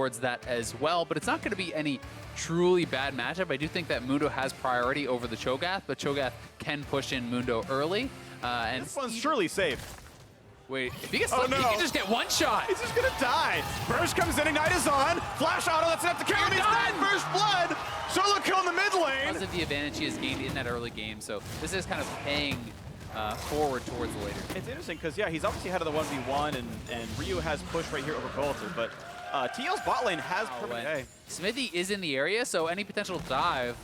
towards that as well, but it's not going to be any truly bad matchup. I do think that Mundo has priority over the Cho'Gath, but Cho'Gath can push in Mundo early. And this one's surely safe. Wait, if he gets lucky, he can just get one shot. He's just gonna die. Burst comes in, Ignite is on. Flash auto, that's enough to kill him. He's dead, first blood. Solo kill in the mid lane. Because of the advantage he has gained in that early game, so this is kind of paying forward towards the later. It's interesting because, yeah, he's obviously ahead of the 1v1, and Ryu has pushed right here over Coulter, but TL's bot lane has Smithy is in the area, so any potential dive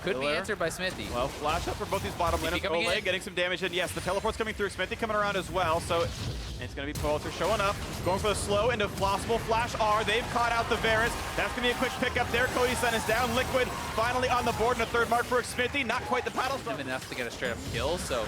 could be answered by Smithy. Well, flash up for both these bottom laners. Olay getting some damage in. Yes, the teleport's coming through. Smithy coming around as well, so it's going to be Coulter showing up. Going for the slow into Flossable. Flash R. They've caught out the Varus. That's going to be a quick pickup there. Cody Sun is down. Liquid finally on the board, and a third mark for Smithy. Not quite the paddle. Enough to get a straight-up kill, so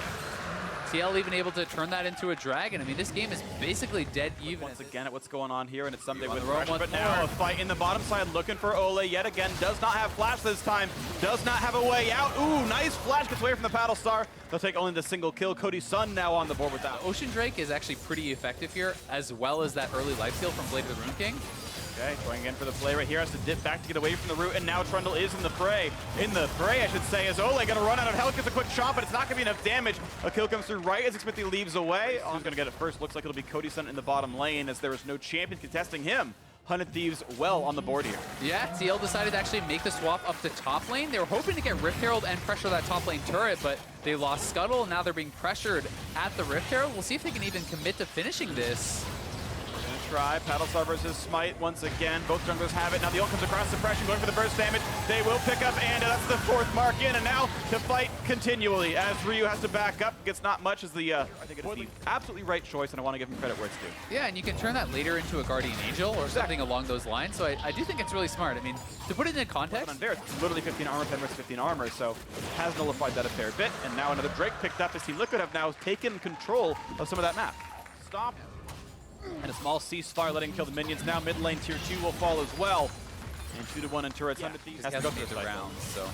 TL even able to turn that into a dragon. I mean, this game is basically dead even. Once again at what's going on here, and it's Sunday with pressure, but now a fight in the bottom side looking for Ole yet again. Does not have flash this time. Does not have a way out. Ooh, nice flash gets away from the paddle star. They'll take only the single kill. Cody Sun now on the board with that. Ocean Drake is actually pretty effective here, as well as that early life steal from Blade of the Rune King. Okay, going in for the play right here, has to dip back to get away from the root, and now Trundle is in the fray. In the fray, I should say, is Ole gonna run out of health, gets a quick shot, but it's not gonna be enough damage. A kill comes through right as Smithy leaves away. Who's gonna get it first? Looks like it'll be Cody Sun in the bottom lane, as there is no champion contesting him. Hunted Thieves well on the board here. Yeah, TL decided to actually make the swap up to top lane. They were hoping to get Rift Herald and pressure that top lane turret, but they lost Scuttle, and now they're being pressured at the Rift Herald. We'll see if they can even commit to finishing this. Try. Paddlestar versus Smite once again. Both junglers have it. Now the ult comes across suppression, going for the burst damage. They will pick up, and that's the fourth mark in, and now to fight continually as Ryu has to back up. Gets not much as the, I think it is the absolutely right choice, and I want to give him credit where it's due. Yeah, and you can turn that later into a Guardian Angel or something along those lines, so I do think it's really smart. I mean, to put it in context, on there, it's literally 15 armor, Pen versus 15 armor, so has nullified that a fair bit, and now another Drake picked up as Team Liquid have now taken control of some of that map. Stop. And a small ceasefire letting kill the minions. Now mid lane tier 2 will fall as well. And 2-1 in turrets. Yeah, has to go through the rounds, so.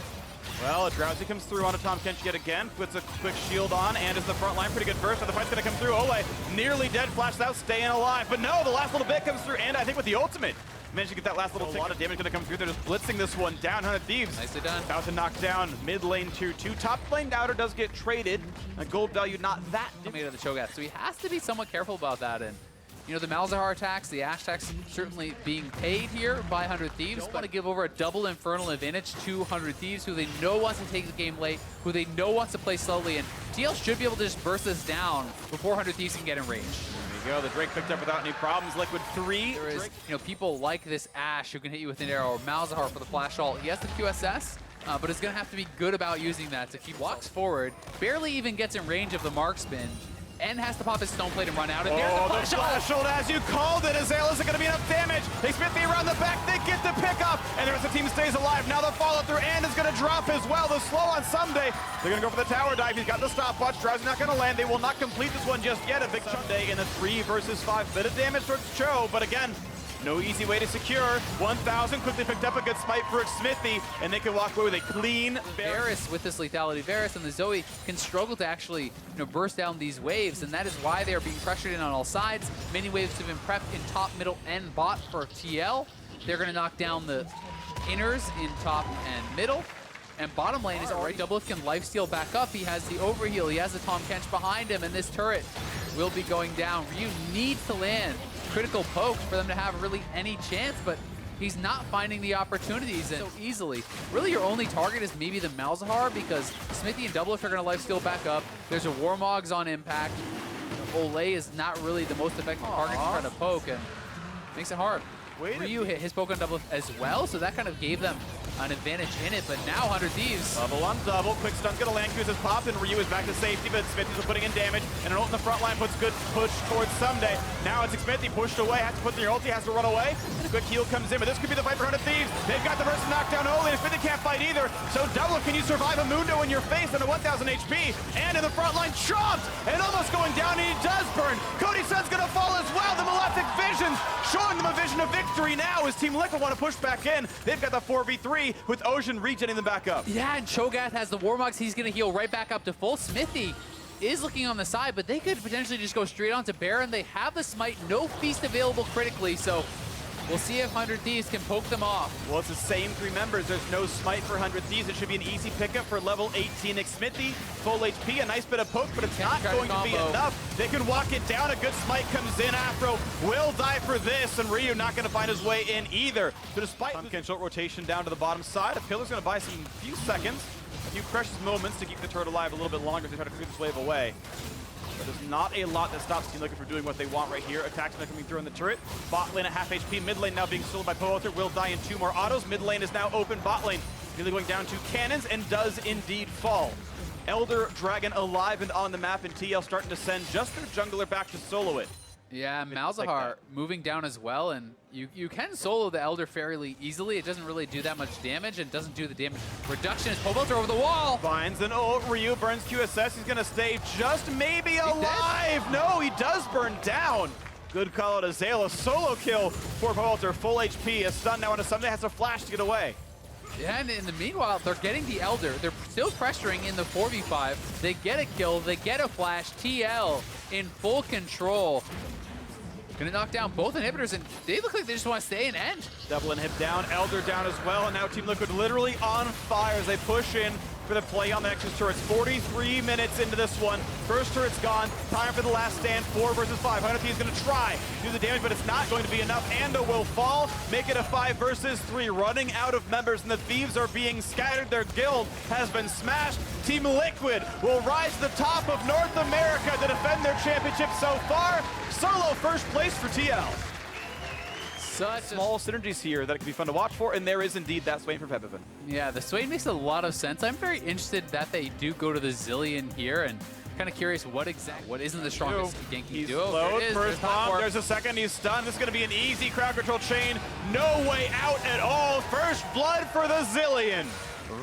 Well, a Drowsy comes through onto Tom Kench yet again. Puts a quick shield on and is the front line. Pretty good burst. So the fight's going to come through. Ole nearly dead. Flashed out, staying alive. But no, the last little bit comes through. And I think with the ultimate, managed to get that last little tick. A lot of damage going to come through. They're just blitzing this one down. Hunted Thieves. Nicely done. About to knock down mid lane tier 2. Top lane doubter does get traded. A gold value not that. Coming out of the Cho'Gath, so he has to be somewhat careful about that. And you know, the Malzahar attacks, the Ashe attacks certainly being paid here by 100 Thieves. Don't want to give over a double Infernal advantage to 100 Thieves, who they know wants to take the game late, who they know wants to play slowly, and TL should be able to just burst this down before 100 Thieves can get in range. There you go, the Drake picked up without any problems. Liquid 3. There is, you know, people like this Ashe who can hit you with an arrow, or Malzahar for the flash ult. He has the QSS, but it's going to have to be good about using that to keep walks forward. Barely even gets in range of the marksman, and has to pop his stone plate and run out. And there's the flash ult, as you called it. Azale isn't going to be enough damage. They Smithy around the back. They get the pickup, and the rest of the team stays alive. Now the follow through and is going to drop as well. The slow on Sunday. They're going to go for the tower dive. He's got the stopwatch. Drowsy's not going to land. They will not complete this one just yet. A big Sunday in a 3 versus 5. Bit of damage towards Cho, but again, no easy way to secure. 1,000 quickly picked up a good smite for Smithy, and they can walk away with a clean Varus with this lethality. Varus and the Zoe can struggle to actually, you know, burst down these waves, and that is why they are being pressured in on all sides. Many waves have been prepped in top, middle, and bot for TL. They're going to knock down the inners in top and middle. And bottom lane is already Doublelift can lifesteal back up. He has the overheal. He has the Tom Kench behind him, and this turret will be going down. Ryu needs to land critical pokes for them to have really any chance, but he's not finding the opportunities so easily. Really, your only target is maybe the Malzahar, because Smithy and Doublelift are going to lifesteal back up. There's a Warmogs on impact. Ole is not really the most effective target to try to poke, and makes it hard. Ryu hit his poke on Doublelift as well, so that kind of gave them an advantage in it, but now 100 Thieves. Double on double. Quick stun's gonna land. Q's has popped, and Ryu is back to safety, but Smithy's putting in damage, and an ult in the front line puts good push towards Someday. Now it's Smithy pushed away, has to put in your ulti, has to run away, and a quick heal comes in, but this could be the fight for 100 Thieves. They've got the burst to knock down Ole, and Smithy can't fight either, so Double, can you survive a Mundo in your face on a 1,000 HP? And in the front line, chopped, and almost going down, and he does burn. Cody Sun's gonna fall as well. The Malefic Visions showing them a vision of victory now as Team Liquid want to push back in. They've got the 4v3 with Ocean regenerating them back up. Yeah, and Cho'Gath has the Warmogs. He's going to heal right back up to full. Smithy is looking on the side, but they could potentially just go straight on to Baron. They have the smite, no feast available critically, so We'll see if 100 Thieves can poke them off. Well, it's the same 3 members. There's no smite for 100 Thieves. It should be an easy pickup for level 18 Xmithy. Full HP, a nice bit of poke, but it's not going to be enough. They can walk it down. A good smite comes in. Afro will die for this, and Ryu not going to find his way in either. So despite Pumpkin short rotation down to the bottom side, a Pillar's going to buy some few seconds, a few precious moments to keep the turret alive a little bit longer as they try to clear this wave away. But there's not a lot that stops Team Liquid from doing what they want right here. Attacks now coming through in the turret. Bot lane at half HP. Mid lane now being soloed by Poelter. Will die in 2 more autos. Mid lane is now open. Bot lane nearly going down to cannons and does indeed fall. Elder Dragon alive and on the map, and TL starting to send just their jungler back to solo it. Yeah, Malzahar moving down as well, and you can solo the Elder fairly easily. It doesn't really do that much damage, and doesn't do the damage reduction as Poelter over the wall. Finds an ult. Ryu burns QSS. He's going to stay just maybe alive. No, he does burn down. Good call out of Zayla. Solo kill for Poelter. Full HP. A stun now on a Sunday. Has a flash to get away. Yeah, and in the meanwhile, they're getting the Elder. They're still pressuring in the 4v5. They get a kill. They get a flash. TL in full control. Gonna knock down both inhibitors, and they look like they just want to stay and end. Double inhib down, Elder down as well, and now Team Liquid literally on fire as they push in for the play on the Nexus turrets. 43 minutes into this one. First turret's gone. Time for the last stand. 4 versus 5. 100 is going to try to do the damage, but it's not going to be enough. Ando will fall. Make it a 5 versus 3. Running out of members, and the Thieves are being scattered. Their guild has been smashed. Team Liquid will rise to the top of North America to defend their championship so far. Solo first place for TL. Such small synergies here that it can be fun to watch for, and there is indeed that Swain for Pepivin. Yeah, the Swain makes a lot of sense. I'm very interested that they do go to the Zillion here, and kind of curious what isn't the strongest ganking duo. Slowed, first bomb, there's a second, he's stunned. This is going to be an easy crowd control chain. No way out at all. First blood for the Zillion.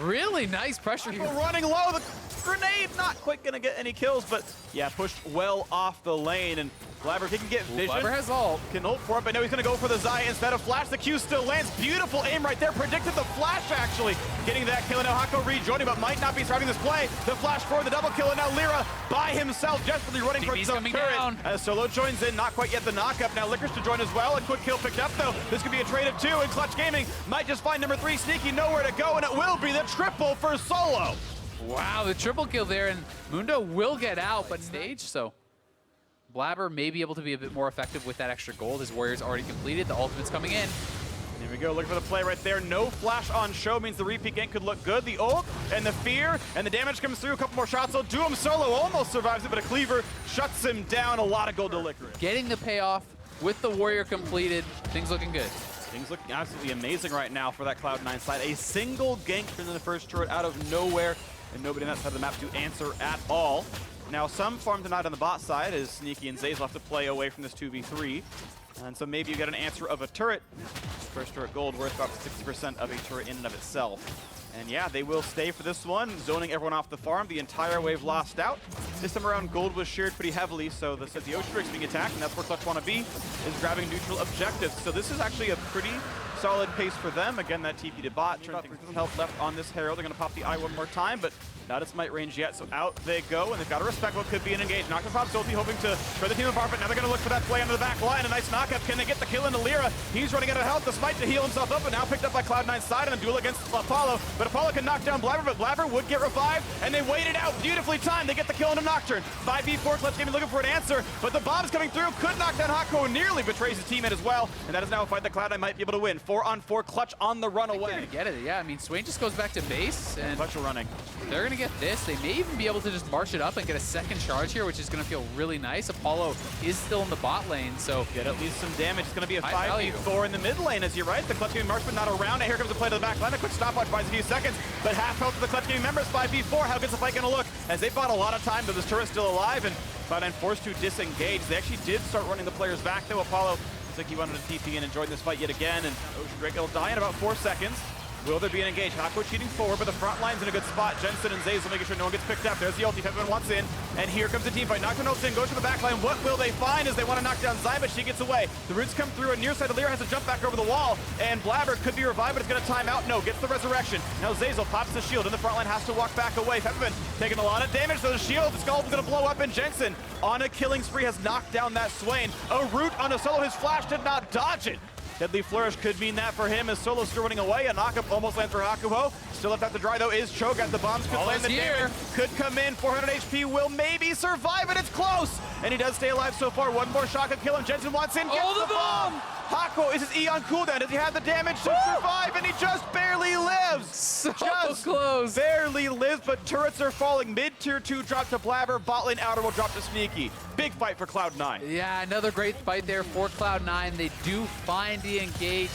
Really nice pressure here. Running low, the grenade not quite going to get any kills, but yeah, pushed well off the lane, and Blabber, he can get vision. Blabber has ult. Can ult for it, but no, he's going to go for the Zaya instead of flash. The Q still lands. Beautiful aim right there. Predicted the flash, actually. Getting that kill, and now Hako rejoining, but might not be surviving this play. The flash for the double kill, and now Lyra by himself, desperately running for his own turret. Down. As Solo joins in, not quite yet the knockup. Now Licorice to join as well. A quick kill picked up, though. This could be a trade of 2, and Clutch Gaming might just find number 3 sneaky, nowhere to go, and it will be the triple for Solo. Wow, the triple kill there, and Mundo will get out, but stage, so Blabber may be able to be a bit more effective with that extra gold. His warrior's already completed. The ultimate's coming in. Here we go, looking for the play right there. No flash on show means the repeat gank could look good. The ult and the fear and the damage comes through. A couple more shots. He'll do him solo. Almost survives it, but a cleaver shuts him down. A lot of gold to Licorice. Getting the payoff with the warrior completed. Things looking good. Things look absolutely amazing right now for that Cloud9 side. A single gank in the first turret out of nowhere, and nobody on that side of the map to answer at all. Now, some farm denied on the bot side as Sneaky and Zay's left to play away from this 2v3. And so maybe you get an answer of a turret. First turret gold worth about 60% of a turret in and of itself. And yeah, they will stay for this one, zoning everyone off the farm. The entire wave lost out. This time around, gold was shared pretty heavily, so the Ocean Drake's being attacked, and that's where Clutch want to be, is grabbing neutral objectives. So this is actually a pretty solid pace for them. Again, that TP to bot. Turns some health left on this Herald. They're going to pop the eye one more time, but not at smite range yet, so out they go, and they've got to respect what could be an engage. Nocturne pops ulti, hoping to spread the team apart, but now they're going to look for that play under the back line. A nice knockup. Can they get the kill into Lyra? He's running out of health. The smite to heal himself up, but now picked up by Cloud9's side in a duel against Apollo. But Apollo can knock down Blabber, but Blabber would get revived, and they waited out. Beautifully timed. They get the kill into Nocturne. 5v4, Clutch Gaming looking for an answer, but the bomb's coming through. Could knock down Hako, nearly betrays his teammate as well, and that is now a fight that Cloud9 might be able to win. 4-on-4, Clutch on the run away. They're gonna get it, yeah. I mean, Swain just goes back to base, and Clutch are running. They're gonna get this. They may even be able to just march it up and get a second charge here, which is gonna feel really nice. Apollo is still in the bot lane, so get at least some damage. It's gonna be a 5v4 in the mid lane, as you're right. The Clutch Gaming marksman not around, and here comes the play to the back line. A quick stopwatch buys a few seconds, but half health to the Clutch Gaming members. 5v4. How good's the fight gonna look? As they bought a lot of time, though, this turret's still alive, and Cloud9 forced to disengage. They actually did start running the players back, though. Apollo looks like he wanted to TP in and join this fight yet again, and Ocean Drake will die in about 4 seconds. Will there be an engage? Hako cheating forward, but the front line's in a good spot. Jensen and Zazel making sure no one gets picked up. There's the ulti. Peppermint wants in, and here comes the team fight. Nocturne ults in, goes to the back line. What will they find as they want to knock down Zai, but she gets away. The roots come through, and near side of Lyra has to jump back over the wall, and Blabber could be revived, but it's going to time out. No, gets the resurrection. Now Zazel pops the shield, and the front line has to walk back away. Peppermint taking a lot of damage, so the shield, the skull is going to blow up, and Jensen on a killing spree has knocked down that Swain. A root on a solo. His flash did not dodge it. Deadly Flourish could mean that for him as Solo's still running away. A knockup almost lands for Hakuho. Still left out to dry though is Cho'Gath. The bombs could land the damage. Could come in. 400 HP will maybe survive it. It's close. And he does stay alive so far. One more shot could kill him. Jensen wants in. Gets the bomb. Hakuho is his E on cooldown. Does he have the damage to survive? And he just barely lives. So just close. Barely lives, but turrets are falling. Mid-tier 2 drop to Blabber. Bot lane outer will drop to Sneaky. Big fight for Cloud9. Yeah, another great fight there for Cloud9. They do find the engage.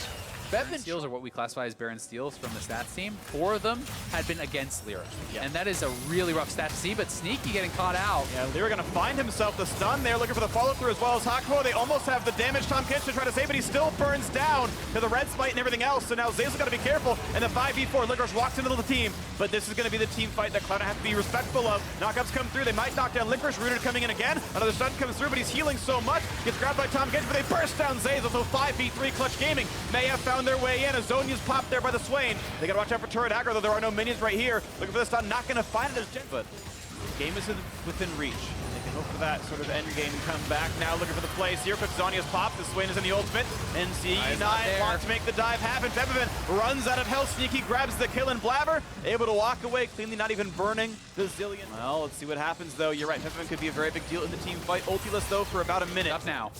Bevan steals are what we classify as Baron steals from the stats team. 4 of them had been against Lyra. Yeah. And that is a really rough stat to see, but Sneaky getting caught out. Yeah, Lyra gonna find himself the stun there, looking for the follow-through as well as Hakuho. They almost have the damage Tom Kitch to try to save, but he still burns down to the red smite and everything else. So now Zay's gotta be careful, and the 5v4, Licorice walks into the team, but this is gonna be the team fight that Cloud9 have to be respectful of. Knockups come through, they might knock down Licorice. Rooted coming in again. Another stun comes through, but he's healing so much. Gets grabbed by Tom Kitch, but they burst down Zay's. So 5v3 Clutch Gaming may have found their way in. Azonia's popped there by the Swain. They gotta watch out for turret aggro, though there are no minions right here. Looking for the stun, not gonna find it as Jen, but the game is within reach. They can hope for that sort of end game and come back. Now looking for the place here. Quick Zonia's pop. The Swain is in the ultimate. NC9 wants to make the dive happen. Bevan runs out of health. Sneaky grabs the kill and Blabber. Able to walk away cleanly, not even burning the Zillion. Well, let's see what happens though. You're right, Bevan could be a very big deal in the team fight. Ultiless though for about a minute. Up now.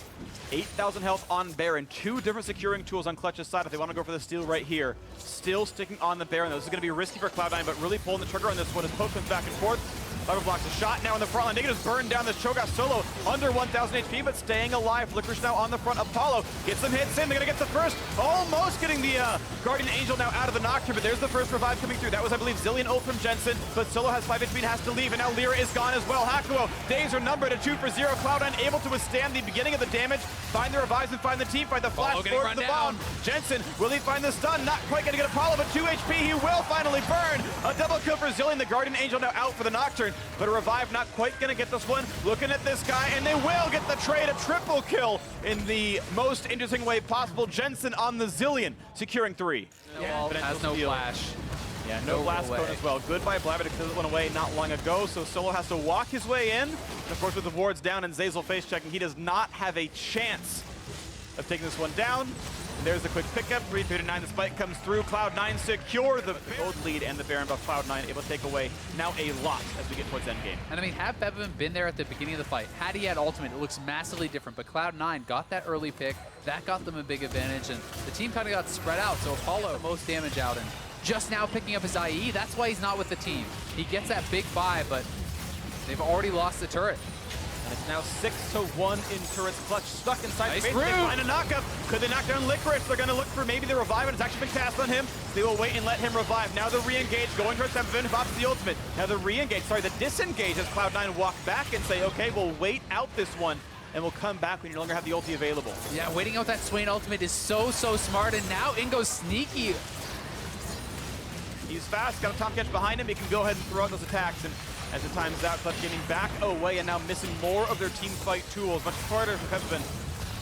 8,000 health on Baron. 2 different securing tools on Clutch's side if they want to go for the steal right here. Still sticking on the Baron. This is going to be risky for Cloud9, but really pulling the trigger on this one as Poke comes back and forth. Blabber blocks a shot now in the front line. They can just burn down this Cho'Gath solo under 1,000 HP, but staying alive. Licorice now on the front. Apollo gets some hits in. They're going to get the first. Almost getting the Guardian Angel now out of the Nocturne, but there's the first revive coming through. That was, I believe, Zillion ult from Jensen, but Solo has 5 HP and has to leave, and now Lyra is gone as well. Hakuho, days are numbered at 2 for 0. Cloud9 able to withstand the beginning of the damage, find the revives and find the team fight. The flash forward the bomb. Jensen, will he find the stun? Not quite going to get Apollo, but 2 HP. He will finally burn. A double kill for Zillion. The Guardian Angel now out for the Nocturne, but a revive not quite going to get this one. Looking at this guy, and they will get the trade. A triple kill in the most interesting way possible. Jensen on the Zillion, securing 3. Yeah, has no flash. Yeah, no blast cone as well. Good by Blabber to clear that one away not long ago, so Solo has to walk his way in. And of course, with the wards down and Zeyzal face checking, he does not have a chance of taking this one down. And there's the quick pickup. 339, the spike comes through. Cloud9 secure the gold lead and the Baron buff. Cloud9 able to take away now a lot as we get towards endgame. And I mean, had Bevan been there at the beginning of the fight, had he had ultimate, it looks massively different. But Cloud9 got that early pick. That got them a big advantage, and the team kind of got spread out. So Apollo most damage out, and just now picking up his IE. That's why he's not with the team. He gets that big buy, but they've already lost the turret. And it's now 6-1 in turrets. Clutch stuck inside nice space. They find a knockup. Could they knock down Licorice? They're going to look for maybe the revive, and it's actually been cast on him. They will wait and let him revive. Now the re-engage going towards Bevan, who pops the ultimate. Now the re-engage, sorry, the disengage as Cloud9 walk back and say, okay, we'll wait out this one, and we'll come back when you no longer have the ulti available. Yeah, waiting out that Swain ultimate is so smart, and now in goes Sneaky. He's fast, got a Tom Catch behind him. He can go ahead and throw out those attacks, and as it times out, Clutch getting back away and now missing more of their team fight tools. Much harder for Bevan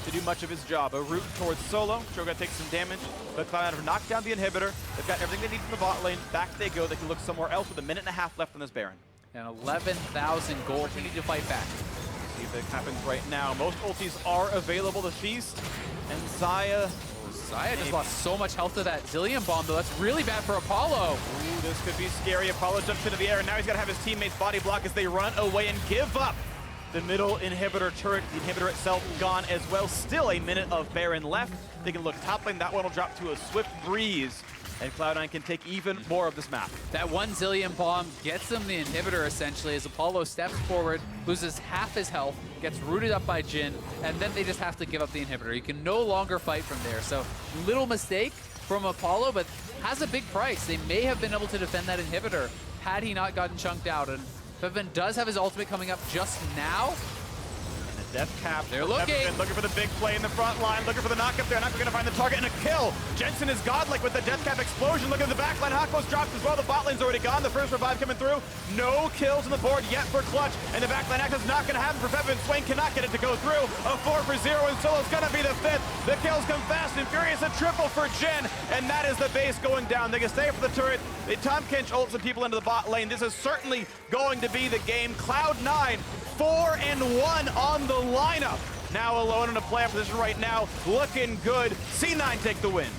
to do much of his job. A route towards Solo. Cho'Gath takes some damage, but Cloud9 have knocked down the inhibitor. They've got everything they need from the bot lane. Back they go. They can look somewhere else with a minute and a half left on this Baron. And 11,000 gold. They need to fight back. See if it happens right now. Most ultis are available to Feast, and Xayah just lost so much health to that Zillion bomb, though. That's really bad for Apollo. Ooh, this could be scary. Apollo jumps into the air, and now he's got to have his teammates body block as they run away and give up the middle inhibitor turret. The inhibitor itself gone as well. Still a minute of Baron left. They can look top lane. That one will drop to a swift breeze, and Cloud9 can take even more of this map. That one Zillion bomb gets him the inhibitor, essentially, as Apollo steps forward, loses half his health, gets rooted up by Jhin, and then they just have to give up the inhibitor. He can no longer fight from there. So, little mistake from Apollo, but has a big price. They may have been able to defend that inhibitor had he not gotten chunked out. And Bevan does have his ultimate coming up just now. Death cap. They're looking for the big play in the front line, looking for the knockup there. Not going to find the target, and a kill. Jensen is godlike with the death cap explosion. Look at the back line. Hakuho's dropped as well. The bot lane's already gone. The first revive coming through. No kills on the board yet for Clutch, and the back line act is not going to happen for Bevan. Swain cannot get it to go through. A 4 for 0, and Solo's going to be the 5th. The kills come fast and furious. A triple for Jhin, and that is the base going down. They can stay for the turret. The Tom Kinch ults some people into the bot lane. This is certainly going to be the game. Cloud9 4-1 on the lineup. now alone in a playoff position right now. Looking good. C9 take the win.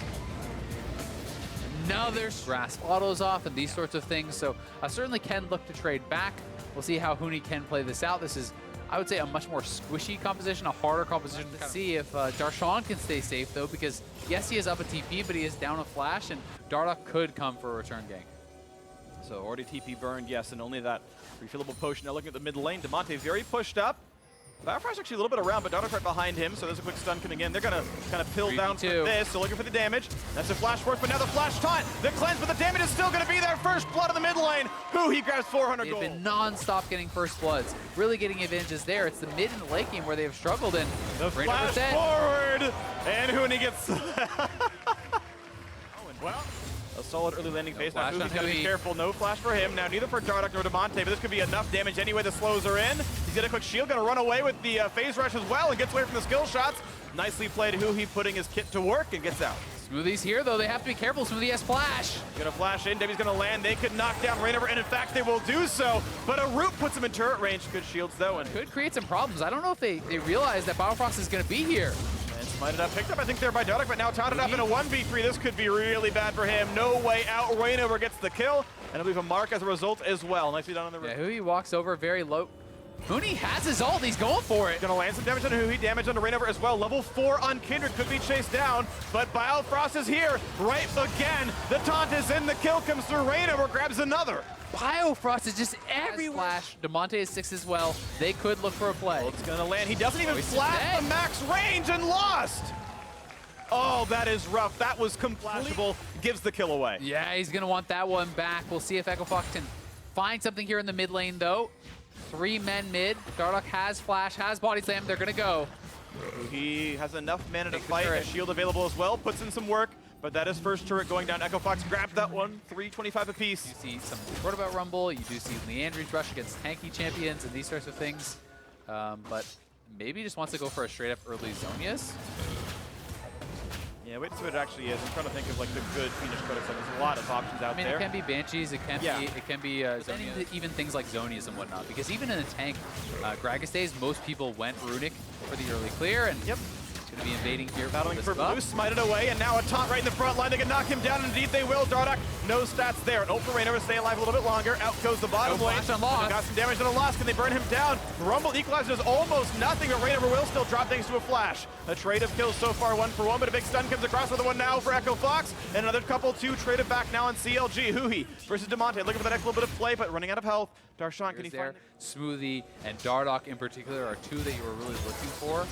Now there's grasp autos off and these sorts of things, so I certainly can look to trade back. We'll see how Huni can play this out. This is, I would say, a much more squishy composition, a harder composition to see if Darshan can stay safe, though, because yes, he is up a TP, but he is down a flash, and Dardoch could come for a return gank. So already TP burned, yes, and only that refillable potion. Now looking at the mid lane, Demonte very pushed up. Biofrost actually a little bit around, but Dardoch right behind him, so there's a quick stun coming in. They're going to kind of pill down for this, so looking for the damage. That's a flash force, but now the flash taunt, the cleanse, but the damage is still going to be there. First blood in the mid lane. Who he grabs 400 gold. They've been non-stop getting first bloods, really getting advantages there. It's the mid and the late game where they've struggled, and the flash forward, and Huni gets... well, a solid early landing phase. Now Huhi's got to be careful. No flash for him. Now neither for Dardoch nor Demonte, but this could be enough damage anyway. The slows are in. He's got a quick shield, gonna run away with the phase rush as well, and gets away from the skill shots. Nicely played Huhi, putting his kit to work and gets out. Smoothie's here, though. They have to be careful. Smoothie has flash. Gonna flash in. Debbie's gonna land. They could knock down Rainover, and in fact, they will do so. But a root puts him in turret range. Good shields, though. And could create some problems. I don't know if they realize that Biofrost is gonna be here. And smited up, picked up, I think, there by Dardoch, but now taunted up in a 1v3. This could be really bad for him. No way out. Rainover gets the kill, and I believe a mark as a result as well. Nicely done on the root. Yeah, Huhi walks over very low. Huni has his ult, he's going for it. Gonna land some damage on Huhi, damage on Rainover as well. Level 4 on Kindred, could be chased down, but Biofrost is here, right again. The taunt is in, the kill comes through, Rainover grabs another. Biofrost is just everywhere. Flash, Demonte is 6 as well. They could look for a play. It's gonna land, he doesn't even flash the max range and lost. Oh, that is rough. That was flashable, gives the kill away. Yeah, he's gonna want that one back. We'll see if Echo Fox can find something here in the mid lane, though. 3 men mid. Dardoch has flash, has body slam. They're gonna go. He has enough mana to fight. A shield available as well. Puts in some work, but that is first turret going down. Echo Fox grabbed that one. 325 apiece. You see some Roundabout Rumble. You do see Leandry's rush against tanky champions and these sorts of things. But maybe he just wants to go for a straight up early Zonius. Yeah, wait to see what it actually is. I'm trying to think of like the good Phoenix Codex. There's a lot of options out there. I mean, it can be Banshees, it can be Zonius. Even things like Zonius and whatnot. Because even in a tank, Gragas days, most people went Runic for the early clear, and yep. Going to be invading here. Battling for blue, smited away, and now a taunt right in the front line. They can knock him down, and indeed they will. Dardoch, no stats there. An ult for Rainover, stay alive a little bit longer. Out goes the bottom lane. Got some damage on a loss. Can they burn him down? Rumble equalizes almost nothing, but Rainover will still drop thanks to a flash. A trade of kills so far, 1 for 1, but a big stun comes across with the one now for Echo Fox, and another couple, 2 traded back now on CLG. Huhi versus Demonte, looking for the next little bit of play, but running out of health. Darshan, can he find it? Smoothie and Dardoch in particular are 2 that you were really looking for.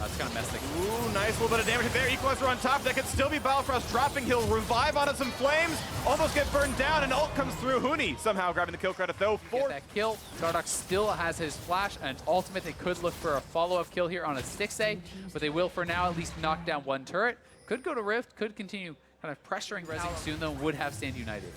It's kind of messed things. Ooh, nice little bit of damage there. Equalizer on top. That could still be Biofrost dropping. He'll revive onto some flames. Almost get burned down, and ult comes through. Huni somehow grabbing the kill credit, though. Get that kill. Dardoch still has his flash, and ultimate. They could look for a follow-up kill here on a 6A, but they will, for now, at least knock down 1 turret. Could go to Rift. Could continue kind of pressuring Resing soon, though. Would have Stand United.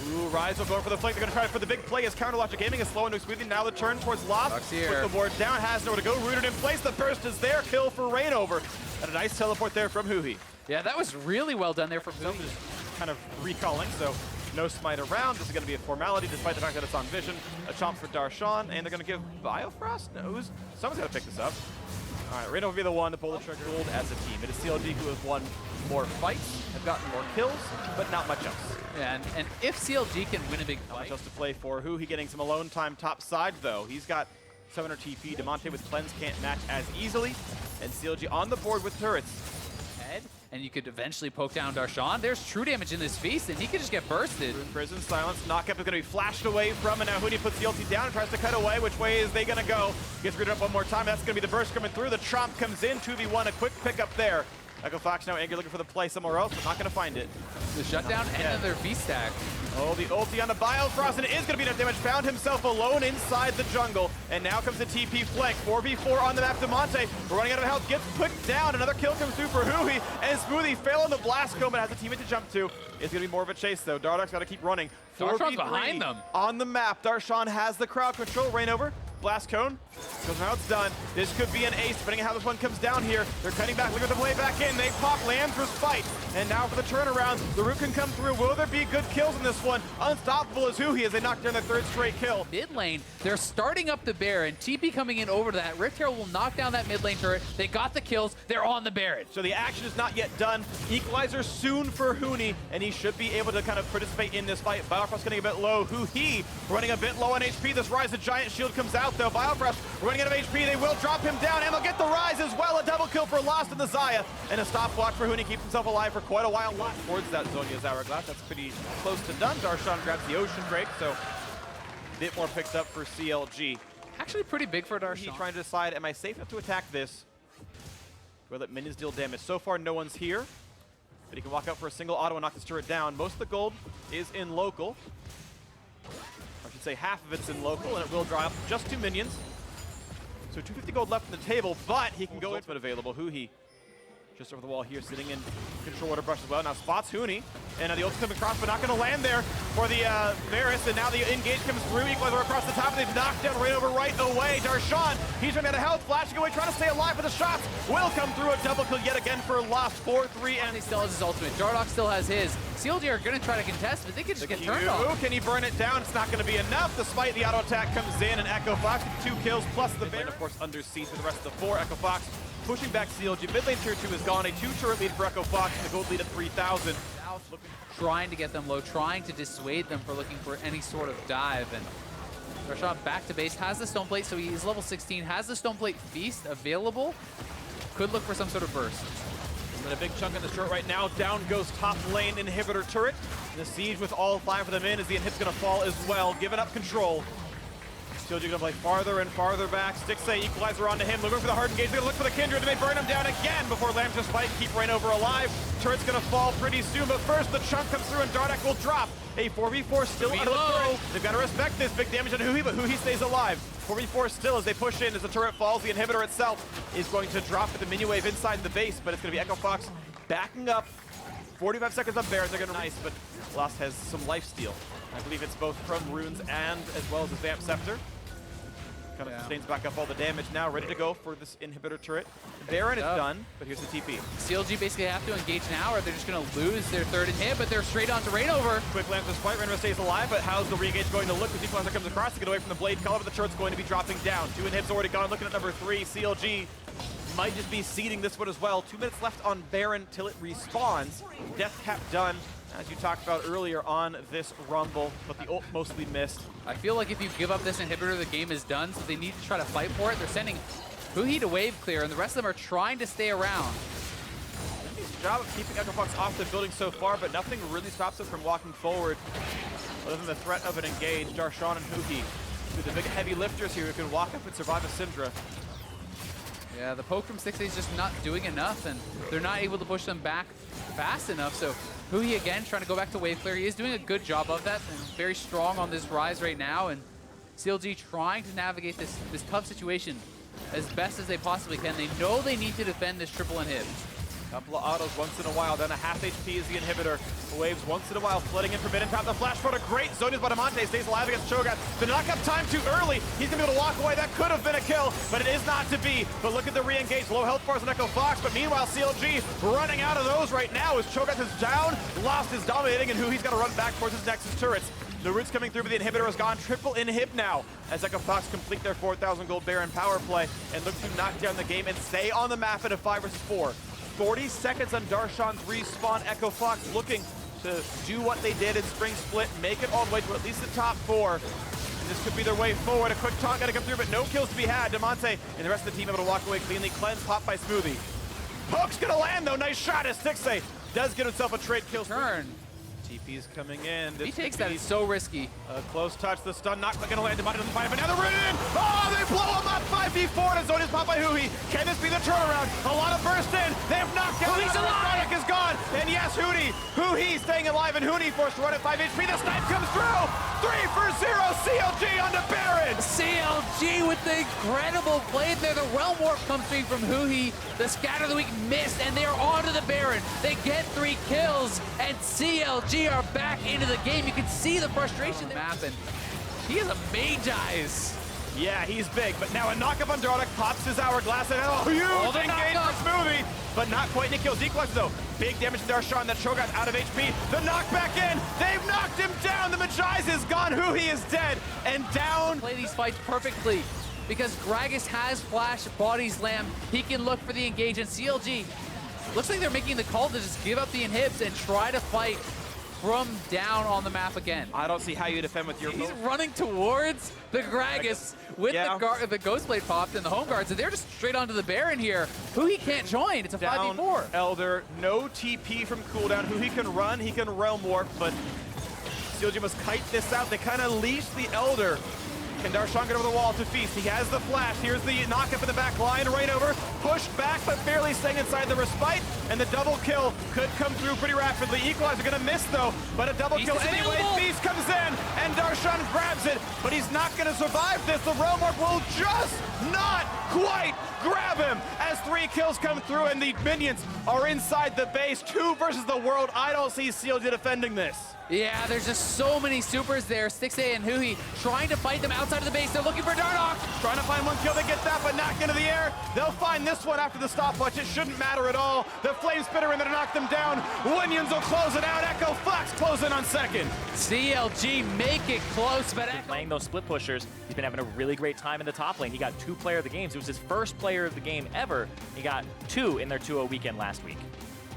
Ooh, Rise will go for the flank. They're going to try for the big play as Counterlogic Gaming is slow into Smoothie. Now the turn towards Lost. Puts the ward down. Has nowhere to go. Rooted in place. The burst is there. Kill for Rainover. And a nice teleport there from Huhi. Yeah, that was really well done there from Huhi. Just kind of recalling, so no smite around. This is going to be a formality despite the fact that it's on Vision. A chomp for Darshan, and they're going to give Biofrost? No, someone's got to pick this up. All right, Rainover will be the one to pull the trigger. As a team. It is CLG who has won more fights, have gotten more kills, but not much else. Yeah, and if CLG can win a big fight. Not much else to play for. Huhi getting some alone time top side, though. He's got 700 TP. Demonte with Cleanse can't match as easily. And CLG on the board with turrets. And you could eventually poke down Darshan. There's true damage in this feast, and he could just get bursted. Prison silence. Knockup is going to be flashed away from, and now Huni puts the ulti down and tries to cut away. Which way is they going to go? Gets rooted up one more time. That's going to be the burst coming through. The Tromp comes in. 2v1. A quick pickup there. Echo Fox now angry looking for the play somewhere else, but not going to find it. The shutdown and another V-stack. Oh, the ulti on the Biofrost, and it is going to be enough damage. Found himself alone inside the jungle, and now comes the TP flank. 4v4 on the map. Demonte running out of health, gets put down. Another kill comes through for Huhi, and Smoothie fail on the blast cone, but has a teammate to jump to. It's going to be more of a chase, though. Dardoch's got to keep running. Darshan's behind them. On the map, Darshan has the crowd control. Rainover Blast Cone. Because now it's done. This could be an ace, depending on how this one comes down here. They're cutting back, looking to play back in. They pop Lamber's fight. And now for the turnaround, the root can come through. Will there be good kills in this one? Unstoppable is Huhi as they knock down their third straight kill. Mid lane, they're starting up the Baron. TP coming in over to that. Rift Herald will knock down that mid lane turret. They got the kills. They're on the Baron. So the action is not yet done. Equalizer soon for Huni, and he should be able to kind of participate in this fight. Biofrost getting a bit low. Huhi running a bit low on HP. This Rise the Giant shield comes out though. Biofrost running out of HP. They will drop him down, and they'll get the Rise as well. A double kill for Lost in the Xayah, and a stopwatch for Huni. Keeps himself alive for quite a while. Towards that Zhonya's Hourglass. That's pretty close to done. Darshan grabs the Ocean Break, so a bit more picked up for CLG. Actually pretty big for Darshan. He's trying to decide, am I safe enough to attack this? Will let minions deal damage. So far, no one's here, but he can walk out for a single auto and knock this turret down. Most of the gold is in local. I should say half of it's in local, and it will drop just 2 minions. So 250 gold left on the table, but he can go ultimate available. Huhi just over the wall here, sitting in control water brush as well. Now spots Huni, and the ult's coming across, but not going to land there for the Varus, and now the engage comes through. Equalizer across the top, and they've knocked down Rainover right away. Darshan, he's running out of health, flashing away, trying to stay alive, but the shots will come through. A double kill yet again for Lost, 4-3, and he still has his ultimate. Dardoch still has his. CLG are going to try to contest, but they can just get turned off. Can he burn it down? It's not going to be enough, despite the auto attack comes in, and Echo Fox with 2 kills, plus the Baron, of course, under siege for the rest of the 4. Echo Fox pushing back CLG. Mid lane tier 2 is gone. A 2-turret lead for Echo Fox, and the gold lead at 3,000. Trying to get them low, trying to dissuade them for looking for any sort of dive. And Darshan back to base, has the Stoneplate, so he's level 16, has the Stoneplate Feast available. Could look for some sort of burst. And a big chunk in the turret right now. Down goes top lane inhibitor turret. And the siege with all 5 of them in as the inhib's going to fall as well, giving up control. CLG going to play farther and farther back. Stixxay equalizer onto him. Looking for the hard engage. They're going to look for the Kindred. They may burn him down again before Lamb's just fight. Keep Rainover alive. Turret's going to fall pretty soon, but first the chunk comes through and Dardak will drop. A 4v4 still out of the turret. They've got to respect this. Big damage on Huhi, but Huhi stays alive. 4v4 still as they push in as the turret falls. The inhibitor itself is going to drop with the minion wave inside the base, but it's going to be Echo Fox backing up. 45 seconds on Baron. They're going to nice, but Lost has some lifesteal. I believe it's both from runes and as well as his Vamp Scepter. Kind of sustains back up all the damage now, ready to go for this inhibitor turret. Baron is done, but here's the TP. CLG basically have to engage now or they're just going to lose their third inhib, but they're straight on to Rainover. Quick lance this fight, Rainover stays alive, but how's the re-engage going to look as Equalizer comes across to get away from the blade color, but the turret's going to be dropping down. 2 inhibs already gone, looking at number 3. CLG might just be seeding this one as well. 2 minutes left on Baron till it respawns. Death cap done, as you talked about earlier on this Rumble, but the ult mostly missed. I feel like if you give up this inhibitor, the game is done, so they need to try to fight for it. They're sending Huhi to wave clear, and the rest of them are trying to stay around. Nice job of keeping Echo Fox off the building so far, but nothing really stops them from walking forward, other than the threat of an engage. Darshan and Huhi, the big heavy lifters here who can walk up and survive a Syndra. Yeah, the poke from Stixxay is just not doing enough, and they're not able to push them back fast enough, so Huhi again trying to go back to wave clear. He is doing a good job of that and very strong on this Rise right now, and CLG trying to navigate this tough situation as best as they possibly can. They know they need to defend this triple inhib. Couple of autos once in a while, then a half HP is the inhibitor. Waves once in a while, flooding in Forbidden Top. The flash for a great Zhonya's Badamonte stays alive against Cho'Gath. The knock-up time too early. He's gonna be able to walk away. That could have been a kill, but it is not to be. But look at the re-engage. Low health bars on Echo Fox, but meanwhile CLG running out of those right now as Cho'Gath is down. Lost is dominating, and Huhi's got to run back towards his Nexus turrets. The root's coming through, but the inhibitor is gone. Triple inhib now as Echo Fox complete their 4,000 gold Baron power play and look to knock down the game and stay on the map at a 5 versus 4. 40 seconds on Darshan's respawn. Echo Fox looking to do what they did in Spring Split, make it all the way to at least the top 4. And this could be their way forward. A quick taunt got to come through, but no kills to be had. Damonte and the rest of the team able to walk away cleanly. Cleanse, pop by Smoothie. Poke's gonna land though. Nice shot as Stixxay does get himself a trade kill. Turn. TP's coming in. He takes that, it's so risky. A close touch, the stun not gonna land. Damonte doesn't find him, but now they're in! Oh, they blow him up! 5v4 and Zhonya's popped by Huhi. Can this be the turnaround? A lot of burst in. They have knocked out. Huhi's alive! Is gone. And yes, Huhi staying alive, and Huni forced to run at 5 HP. The snipe comes through! 3 for 0, CLG on the Baron! CLG with the incredible play there. The Realm Warp comes through from Huhi. The Scatter of the Week missed, and they're onto the Baron. They get 3 kills, and CLG are back into the game. You can see the frustration there. Map, and he has a Mage Eyes. Yeah, he's big, but now a knock-up on Dardock pops his hourglass, and huge engage for Smoothie, but not quite any kills. Equalizer though, big damage to Darshan, that Shogun's out of HP, the knockback in, they've knocked him down, the Magi's is gone, Huhi is dead, and down. Play these fights perfectly, because Gragas has flash, body slam, he can look for the engage, and CLG, looks like they're making the call to just give up the inhibs and try to fight from down on the map again. I don't see how you defend with your He's running towards the Gragas with the Ghost Blade popped and the home guards, and they're just straight onto the Baron here. Who he can't join, it's a 5v4. Elder, no TP from cooldown. Who he can run, he can realm warp, but CLG must kite this out. They kind of leash the Elder. Can Darshan get over the wall to feast? He has the flash. Here's the knock-up in the back line. Right over. Pushed back, but barely staying inside the respite. And the double kill could come through pretty rapidly. Equalizer gonna miss, though. But a double kill anyway. Feast comes in, and Darshan grabs it. But he's not gonna survive this. The Realm Warp will just not quite grab him as 3 kills come through, and the minions are inside the base. 2 versus the world. I don't see CLG defending this. Yeah, there's just so many supers there. Stixay and Huhi trying to fight them outside of the base. They're looking for Dardock. Trying to find 1 kill, they get that, but knocked into the air. They'll find this one after the stopwatch. It shouldn't matter at all. The Flame Spitter in there to knock them down. Winions will close it out. Echo Fox close in on second. CLG make it close, but Echo playing those split pushers. He's been having a really great time in the top lane. He got 2 player of the games. It was his first player of the game ever. He got 2 in their 2-0 weekend last week.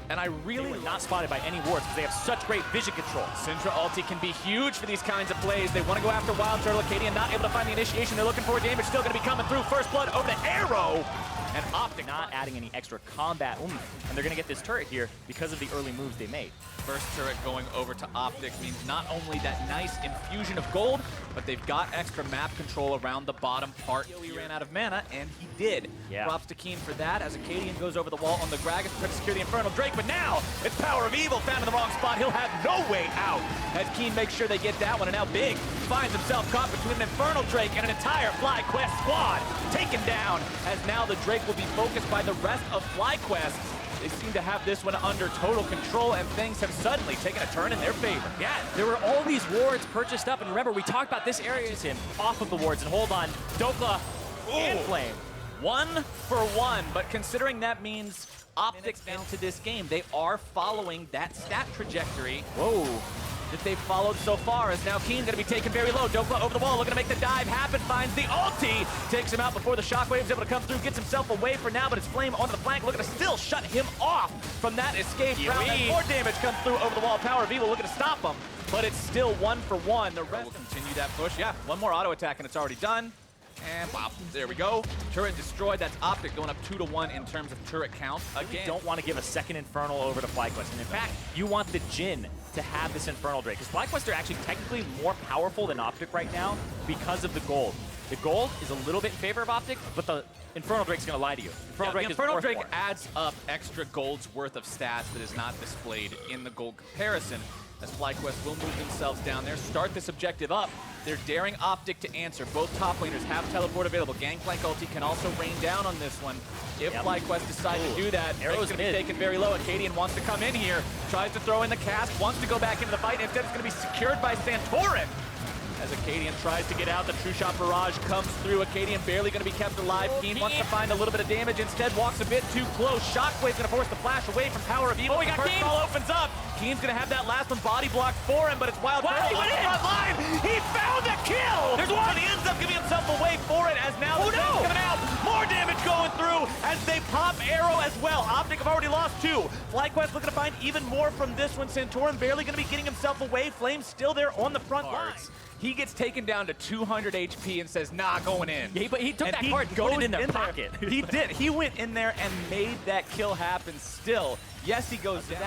And I really not spotted by any wards because they have such great vision control. Syndra ulti can be huge for these kinds of plays. They want to go after Wild Turtle. Acadian not able to find the initiation. They're looking for damage. Still going to be coming through. First blood over to Arrow. And OpTic not adding any extra combat oomph. And they're going to get this turret here because of the early moves they made. First turret going over to OpTic means not only that nice infusion of gold, but they've got extra map control around the bottom part. He ran out of mana, and he did. Yeah. Props to Keen for that, as Acadian goes over the wall on the Gragas to try to secure the Infernal Drake, but now it's Power of Evil found in the wrong spot. He'll have no way out, as Keen makes sure they get that one, and now Big finds himself caught between an Infernal Drake and an entire FlyQuest squad taken down, as now the Drake will be focused by the rest of FlyQuest. They seem to have this one under total control, and things have suddenly taken a turn in their favor. Yeah, there were all these wards purchased up, and remember, we talked about this area is him off of the wards, and hold on, Dokla and Flame. 1 for 1, but considering that means OpTic into this game, they are following that stat trajectory. Whoa. That they've followed so far, as now Keen going to be taken very low. Dokla over the wall, looking to make the dive happen, finds the ulti, takes him out before the shockwave's able to come through, gets himself away for now, but it's Flame onto the flank, looking to still shut him off from that escape route. And more damage comes through over the wall. Power of Evil looking to stop him, but it's still 1 for 1. The rest will continue that push. Yeah, 1 more auto attack and it's already done. And pop, there we go. Turret destroyed. That's OpTic going up 2-1 in terms of turret count. Again, you don't want to give a second Infernal over to FlyQuest. And in fact, you want the Jhin to have this Infernal Drake. Because FlyQuest are actually technically more powerful than OpTic right now because of the gold. The gold is a little bit in favor of OpTic, but the Infernal Drake's going to lie to you. The Infernal Drake adds up extra gold's worth of stats that is not displayed in the gold comparison. As FlyQuest will move themselves down there, start this objective up. They're daring OpTic to answer. Both top laners have teleport available. Gangplank ulti can also rain down on this one. If FlyQuest decide to do that, Arrow's going to be taken very low. Acadian wants to come in here, tries to throw in the cast, wants to go back into the fight. Instead, it's going to be secured by Santorin. As Acadian tries to get out, the True Shot Barrage comes through. Acadian barely going to be kept alive. Keen wants to find a little bit of damage. Instead, walks a bit too close. Shockwave's going to force the flash away from Power of Evil. Oh, he got First Keen. ball opens up. Keen's going to have that last one body blocked for him, but it's Wild Turtle on the front line. He found the kill. There's one. But he ends up giving himself away for it, as now the thing's coming out. More damage going through as they pop Arrow as well. OpTic have already lost 2. FlyQuest looking to find even more from this one. Santorin barely going to be getting himself away. Flame still there on the front line. He gets taken down to 200 HP and says, nah, going in. Yeah, but he took that card and put it in their pocket. He did. He went in there and made that kill happen still. Yes, he goes down.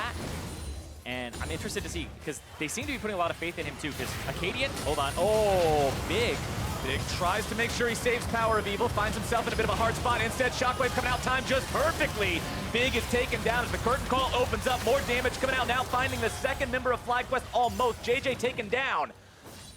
And I'm interested to see, because they seem to be putting a lot of faith in him too, because Acadian, hold on, oh, Big tries to make sure he saves Power of Evil, finds himself in a bit of a hard spot. Instead, Shockwave coming out timed just perfectly. Big is taken down as the curtain call opens up. More damage coming out now, finding the second member of FlyQuest almost. JJ taken down.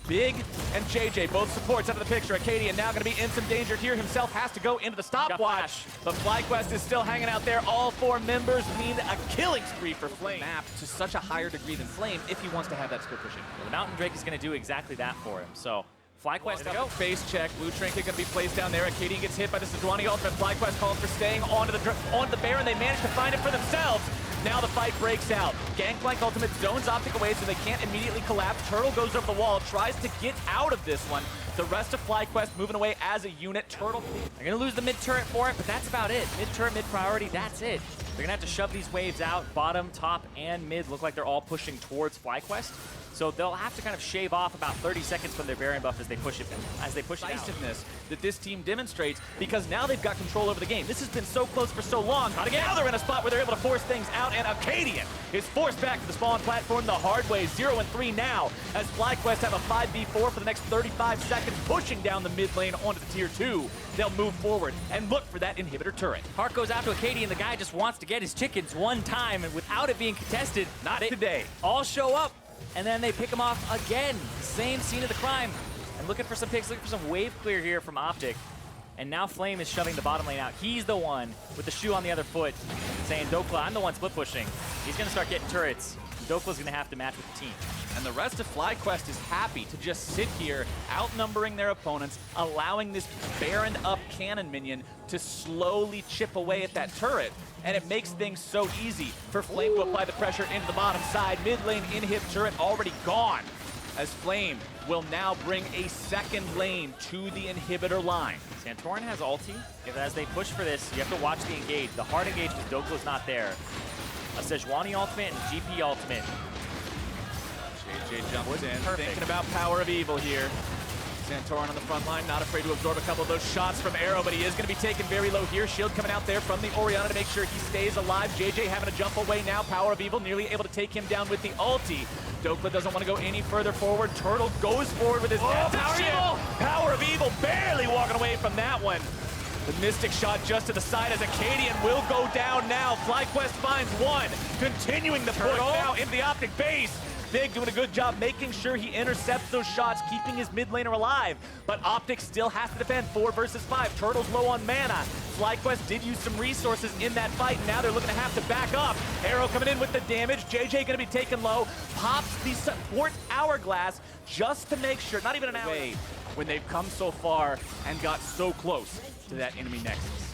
Big and JJ, both supports out of the picture. Acadian now going to be in some danger here. Himself has to go into the stopwatch. But FlyQuest is still hanging out there. All 4 members need a killing spree for Flame. Map to such a higher degree than Flame if he wants to have that split pushing. The Mountain Drake is going to do exactly that for him. So FlyQuest There go. Face check. Blue Trinket going to be placed down there. Acadian gets hit by the Sejuani ultimate. FlyQuest calls for staying onto the Baron. They manage to find it for themselves. Now the fight breaks out. Gangplank ultimate zones OpTic away so they can't immediately collapse. Turtle goes over the wall, tries to get out of this one. The rest of FlyQuest moving away as a unit. Turtle. They're going to lose the mid-turret for it, but that's about it. Mid-turret, mid-priority, that's it. They're going to have to shove these waves out. Bottom, top, and mid look like they're all pushing towards FlyQuest. So they'll have to kind of shave off about 30 seconds from their Baron buff as they push it out. Decisiveness that this team demonstrates because now they've got control over the game. This has been so close for so long. Now they're in a spot where they're able to force things out, and Acadian is forced back to the spawn platform the hard way. 0-3 now as FlyQuest have a 5v4 for the next 35 seconds, pushing down the mid lane onto the tier 2. They'll move forward and look for that inhibitor turret. Heart goes out to Acadian. The guy just wants to get his chickens one time, and without it being contested, Not today. All show up, and then they pick him off again. Same scene of the crime. And looking for some picks, looking for some wave clear here from OpTic. And now Flame is shoving the bottom lane out. He's the one with the shoe on the other foot, saying, Dokla, I'm the one split pushing. He's going to start getting turrets. Dokla's going to have to match with the team. And the rest of FlyQuest is happy to just sit here, outnumbering their opponents, allowing this Baron up cannon minion to slowly chip away at that turret. And it makes things so easy for Flame to apply the pressure into the bottom side. Mid lane inhib turret already gone, as Flame will now bring a second lane to the inhibitor line. Santorin has ulti. As they push for this, you have to watch the engage. The hard engage because Dokla's not there. A Sejuani ultimate and a GP ultimate. JJ jumps in, Perfect. thinking about power of evil here. Santorin on the front line, not afraid to absorb a couple of those shots from Arrow, but he is going to be taken very low here. Shield coming out there from the Orianna to make sure he stays alive. JJ having to jump away now. Power of Evil nearly able to take him down with the ulti. Dokla doesn't want to go any further forward. Turtle goes forward with his Power of Evil barely walking away from that one. The Mystic shot just to the side as Acadian will go down now. FlyQuest finds one, continuing the push now in the OpTic base. Big doing a good job making sure he intercepts those shots, keeping his mid laner alive. But OpTic still has to defend 4 versus 5. Turtle's low on mana. FlyQuest did use some resources in that fight. Now they're looking to have to back up. Arrow coming in with the damage. JJ going to be taken low. Pops the support hourglass just to make sure, not even an hour, when they've come so far and got so close to that enemy nexus.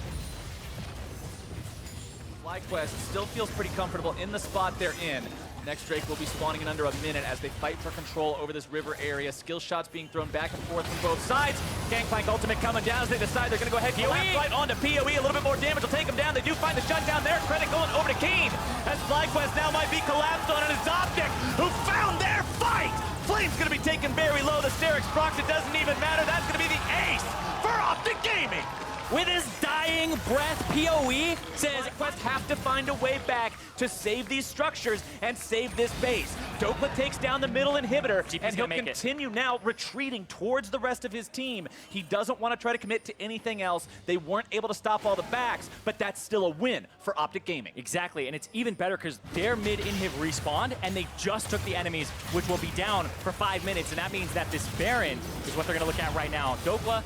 FlyQuest still feels pretty comfortable in the spot they're in. Next Drake will be spawning in under a minute as they fight for control over this river area. Skill shots being thrown back and forth from both sides. Gangplank ultimate coming down as they decide they're going to go ahead and collapse right onto PoE. A little bit more damage will take them down. They do find the shutdown there. Credit going over to Keen as FlyQuest now might be collapsed on, and it's OpTic who found their fight. Flame's going to be taken very low. The Sterix procs, it doesn't even matter. That's going to be the ace for OpTic Gaming. With his dying breath, PoE says FlyQuest have to find a way back to save these structures and save this base. Dokla takes down the middle inhibitor, and he'll continue now retreating towards the rest of his team. He doesn't want to try to commit to anything else. They weren't able to stop all the backs, but that's still a win for OpTic Gaming. Exactly, and it's even better because their mid inhib respawned, and they just took the enemies, which will be down for 5 minutes, and that means that this Baron is what they're going to look at right now. Dokla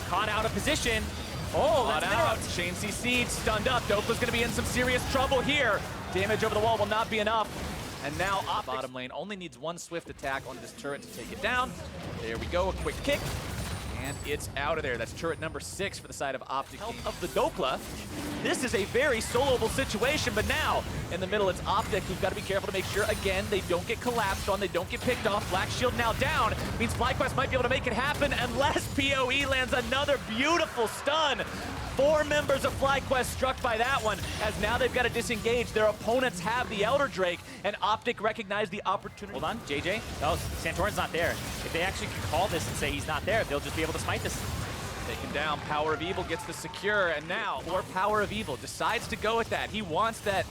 caught out of position. Oh, that's out. Chain C Siege stunned up. Dokla's going to be in some serious trouble here. Damage over the wall will not be enough. And now OpTic bottom lane only needs one swift attack onto this turret to take it down. There we go, a quick kick. And it's out of there. That's turret number 6 for the side of OpTic. Help of the Dokla. This is a very soloable situation, but now in the middle it's OpTic who's got to be careful to make sure, again, they don't get collapsed on, they don't get picked off. Black Shield now down. Means FlyQuest might be able to make it happen unless PoE lands another beautiful stun. 4 members of FlyQuest struck by that one, as now they've got to disengage. Their opponents have the Elder Drake, and OpTic recognize the opportunity. Hold on, JJ. Oh, Santorin's not there. If they actually can call this and say he's not there, they'll just be able to smite this. Taken down, Power of Evil gets the secure, and now more Power of Evil decides to go with that. He wants that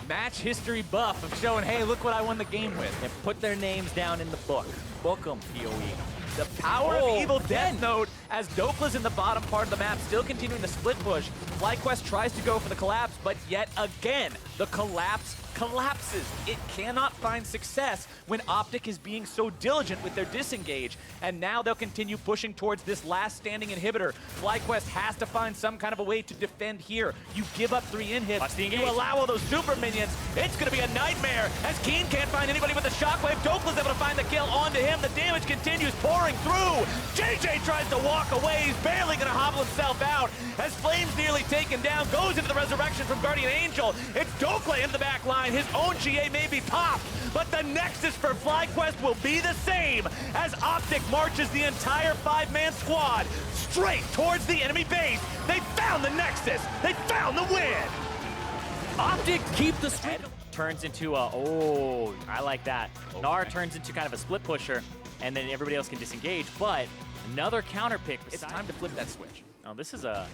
match history buff of showing, hey, look what I won the game with. And put their names down in the book. Book them, PoE. The Power of Evil Death Note as Dokla's in the bottom part of the map, still continuing the split push. FlyQuest tries to go for the collapse, but yet again, The collapse collapses. It cannot find success when OpTic is being so diligent with their disengage. And now they'll continue pushing towards this last standing inhibitor. FlyQuest has to find some kind of a way to defend here. You give up 3 inhibs. Watch the engage. You allow all those super minions. It's going to be a nightmare as Keen can't find anybody with the shockwave. Dokla's able to find the kill onto him. The damage continues pouring through. JJ tries to walk away. He's barely going to hobble himself out as Flame's nearly taken down. Goes into the resurrection from Guardian Angel. It's Dokla in the back line. His own GA may be popped, but the nexus for FlyQuest will be the same as OpTic marches the entire 5-man squad straight towards the enemy base. They found the nexus. They found the win. OpTic keep the streak. Turns into a, oh, I like that. Okay. Gnar turns into kind of a split pusher, and then everybody else can disengage, but another counter pick. It's time to flip that switch. Oh, this is a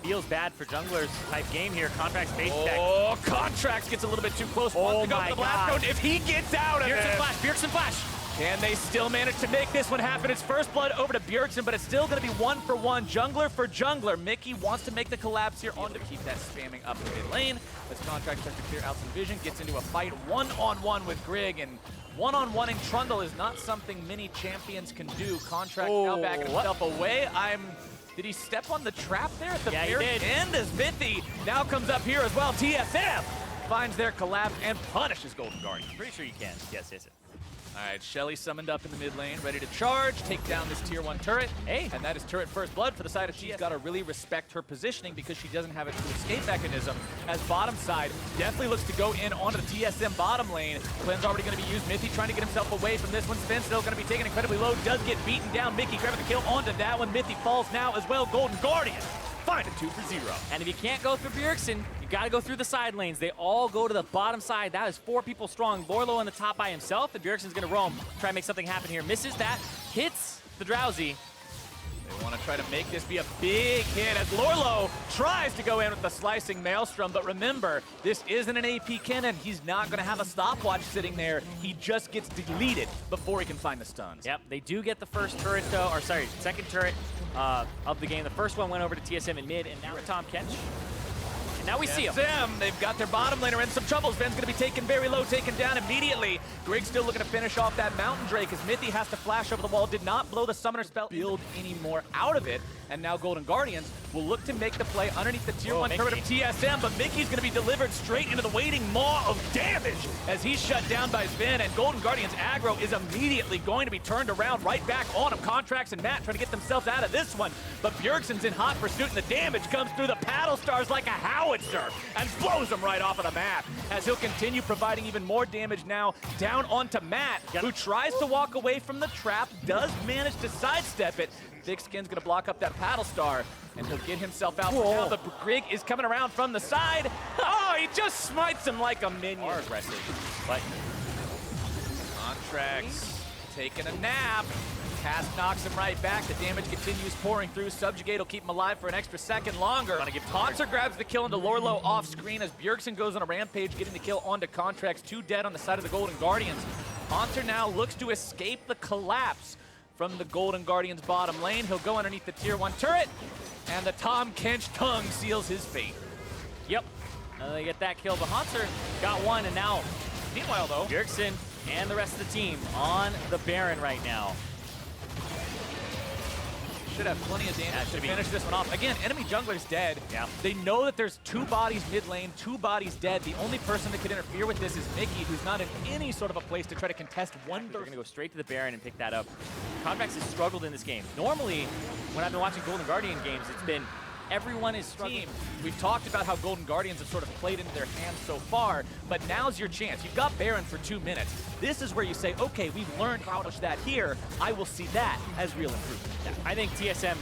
feels bad for junglers type game here. Contracts base deck. Oh, Contracts gets a little bit too close. Wants to go for the blast code. If he gets out of it. Bjergsen flash. Can they still manage to make this one happen? It's first blood over to Bjergsen, but it's still going to be 1-for-1, jungler for jungler. Mickey wants to make the collapse here on to keep that spamming up the mid lane. As Contract starts to clear out some vision, gets into a fight one-on-one with Grig, and one-on-one-ing Trundle is not something many champions can do. Contract now backing himself away. Did he step on the trap there at the very end as Vithy now comes up here as well? TSM finds their collapse and punishes Golden Guardian. Pretty sure you can. Yes. All right, Shelly summoned up in the mid lane, ready to charge, take down this tier 1 turret. Hey. And that is turret first blood for the side of she's got to really respect her positioning because she doesn't have a true escape mechanism. As bottom side definitely looks to go in onto the TSM bottom lane. Clin's already going to be used. Mithy trying to get himself away from this one. Sven still going to be taken incredibly low, does get beaten down. Mickey grabbing the kill onto that one. Mithy falls now as well. Golden Guardian find a 2-for-0. And if you can't go through Bjergsen, you got to go through the side lanes. They all go to the bottom side. That is 4 people strong. Lorlo on the top by himself, and Bjergsen's going to roam. Try and make something happen here. Misses that. Hits the Drowsy. They want to try to make this be a big hit as Lorlo tries to go in with the slicing maelstrom, but remember, this isn't an AP cannon. He's not going to have a stopwatch sitting there. He just gets deleted before he can find the stuns. Yep, they do get the first turret though, or sorry, second turret of the game. The first one went over to TSM in mid, and now Tom Kench. And now we see him. They've got their bottom laner in some trouble. Ben's going to be taken very low, taken down immediately. Grig's still looking to finish off that Mountain Drake as Mithy has to flash over the wall. Did not blow the summoner spell, build any more out of it. And now Golden Guardians will look to make the play underneath the tier 1 turret of TSM, but Mickey's going to be delivered straight into the waiting maw of damage as he's shut down by Sven, and Golden Guardians aggro is immediately going to be turned around right back on him. Contracts and Matt trying to get themselves out of this one, but Bjergsen's in hot pursuit, and the damage comes through the paddle stars like a howitzer and blows him right off of the map as he'll continue providing even more damage now down onto Matt, who tries to walk away from the trap, does manage to sidestep it. Thick Skin's gonna block up that paddle star, and he'll get himself out for now. The Grig is coming around from the side. Oh, he just smites him like a minion. More aggressive. But Contracts taking a nap. Cast knocks him right back. The damage continues pouring through. Subjugate will keep him alive for an extra second longer. Haunter grabs the kill into Lorlo off screen as Bjergsen goes on a rampage, getting the kill onto Contracts. 2 dead on the side of the Golden Guardians. Haunter now looks to escape the collapse from the Golden Guardians bottom lane. He'll go underneath the tier 1 turret, and the Tom Kench tongue seals his fate. Yep. They get that kill, but Haunter got one, and now, Meanwhile, though, Bjergsen and the rest of the team on the Baron right now. Should have plenty of damage to finish this one off. Again, enemy jungler's dead. Yeah. They know that there's 2 bodies mid lane, 2 bodies dead. The only person that could interfere with this is Mickey, who's not in any sort of a place to try to contest one. They're going to go straight to the Baron and pick that up. Contracts has struggled in this game. Normally, when I've been watching Golden Guardian games, it's been everyone is struggling. We've talked about how Golden Guardians have sort of played into their hands so far, but now's your chance. You've got Baron for 2 minutes. This is where you say, okay, we've learned how to push that here. I will see that as real improvement. Yeah, I think TSM,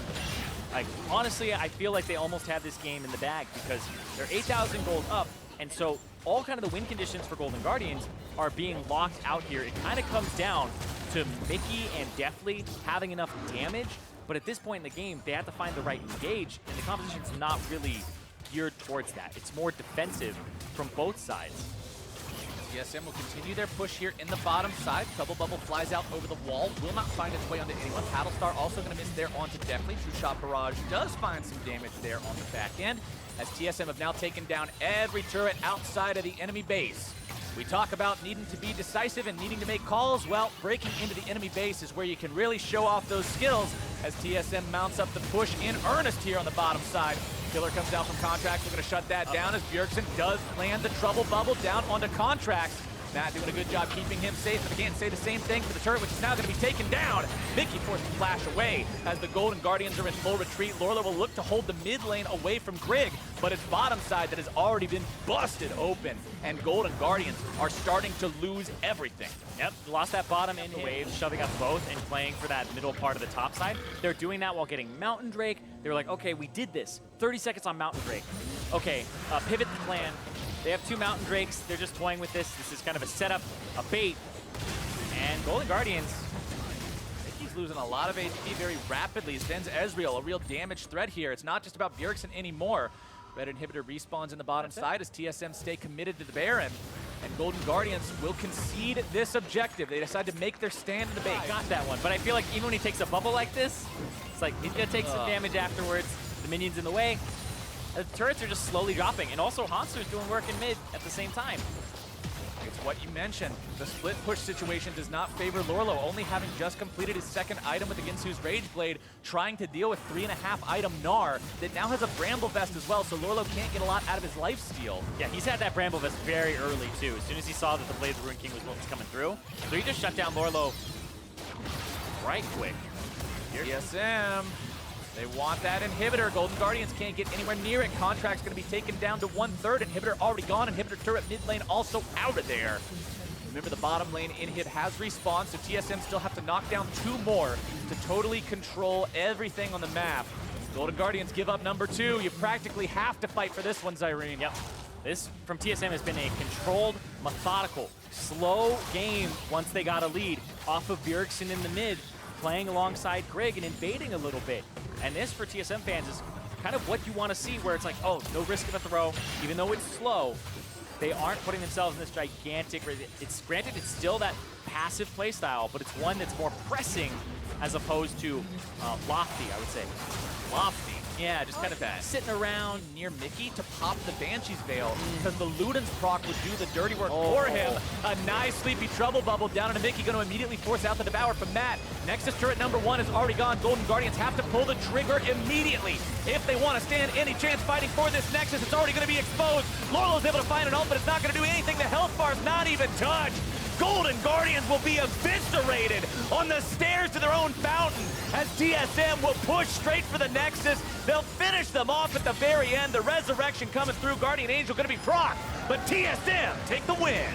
like, honestly, I feel like they almost have this game in the bag because they're 8,000 gold up, and so all kind of the win conditions for Golden Guardians are being locked out here. It kind of comes down to Mickey and Deathly having enough damage. But at this point in the game, they have to find the right engage, and the composition's not really geared towards that. It's more defensive from both sides. TSM will continue their push here in the bottom side. Trouble Bubble flies out over the wall, will not find its way onto anyone. Paddlestar also going to miss there onto Definitely. True Shot Barrage does find some damage there on the back end, as TSM have now taken down every turret outside of the enemy base. We talk about needing to be decisive and needing to make calls. Well, breaking into the enemy base is where you can really show off those skills, as TSM mounts up the push in earnest here on the bottom side. Killer comes down from Contracts. We're going to shut that down as Bjergsen does land the Trouble Bubble down onto Contracts. Matt doing a good job keeping him safe, but again, say the same thing for the turret, which is now going to be taken down. Mickey forced to flash away as the Golden Guardians are in full retreat. Lourlo will look to hold the mid lane away from Grig, but it's bottom side that has already been busted open, and Golden Guardians are starting to lose everything. Yep, lost that bottom in waves, shoving up both and playing for that middle part of the top side. They're doing that while getting Mountain Drake. They were like, okay, we did this. 30 seconds on Mountain Drake. Okay, pivot the plan. They have 2 Mountain Drakes. They're just toying with this. This is kind of a setup, a bait. And Golden Guardians, He's losing a lot of HP very rapidly. Sends Ezreal, a real damage threat here. It's not just about Bjergsen anymore. Red Inhibitor respawns in the bottom side as TSM stay committed to the Baron. And Golden Guardians will concede this objective. They decide to make their stand in the base. got that one. But I feel like even when he takes a bubble like this, it's like he's going to take some damage afterwards. The minion's in the way. The turrets are just slowly dropping. And also Hanser's doing work in mid at the same time. It's what you mentioned. The split push situation does not favor Lourlo, only having just completed his second item with the Ginsu's Rage Blade, trying to deal with 3.5 item Gnar that now has a Bramble Vest as well, so Lourlo can't get a lot out of his lifesteal. Yeah, he's had that Bramble Vest very early too. As soon as he saw that the Blade of the Ruined King was what was coming through. So he just shut down Lourlo right quick. TSM, they want that inhibitor. Golden Guardians can't get anywhere near it. Contract's going to be taken down to 1/3. Inhibitor already gone. Inhibitor turret mid lane also out of there. Remember, the bottom lane inhib has respawned, so TSM still have to knock down 2 more to totally control everything on the map. Golden Guardians give up number 2. You practically have to fight for this one, Zyrene. Yep. This from TSM has been a controlled, methodical, slow game once they got a lead off of Bjergsen in the mid, playing alongside Grig and invading a little bit. And this, for TSM fans, is kind of what you want to see, where it's like, oh, no risk of a throw, even though it's slow. They aren't putting themselves in this gigantic, it's granted it's still that passive play style, but it's one that's more pressing as opposed to lofty, I would say. Lofty. Yeah, just kind of sitting around near Mickey to pop the Banshee's Veil, because the Luden's proc would do the dirty work for him. A nice sleepy Trouble Bubble down into Mickey, going to immediately force out the Devour from Matt. Nexus turret number 1 is already gone. Golden Guardians have to pull the trigger immediately if they want to stand any chance fighting for this Nexus. It's already going to be exposed. Lourlo's able to find an ult, but it's not going to do anything. The health bar's not even touched. Golden Guardians will be eviscerated on the stairs to their own fountain as TSM will push straight for the Nexus. They'll finish them off at the very end. The resurrection coming through. Guardian Angel going to be proc, but TSM take the win.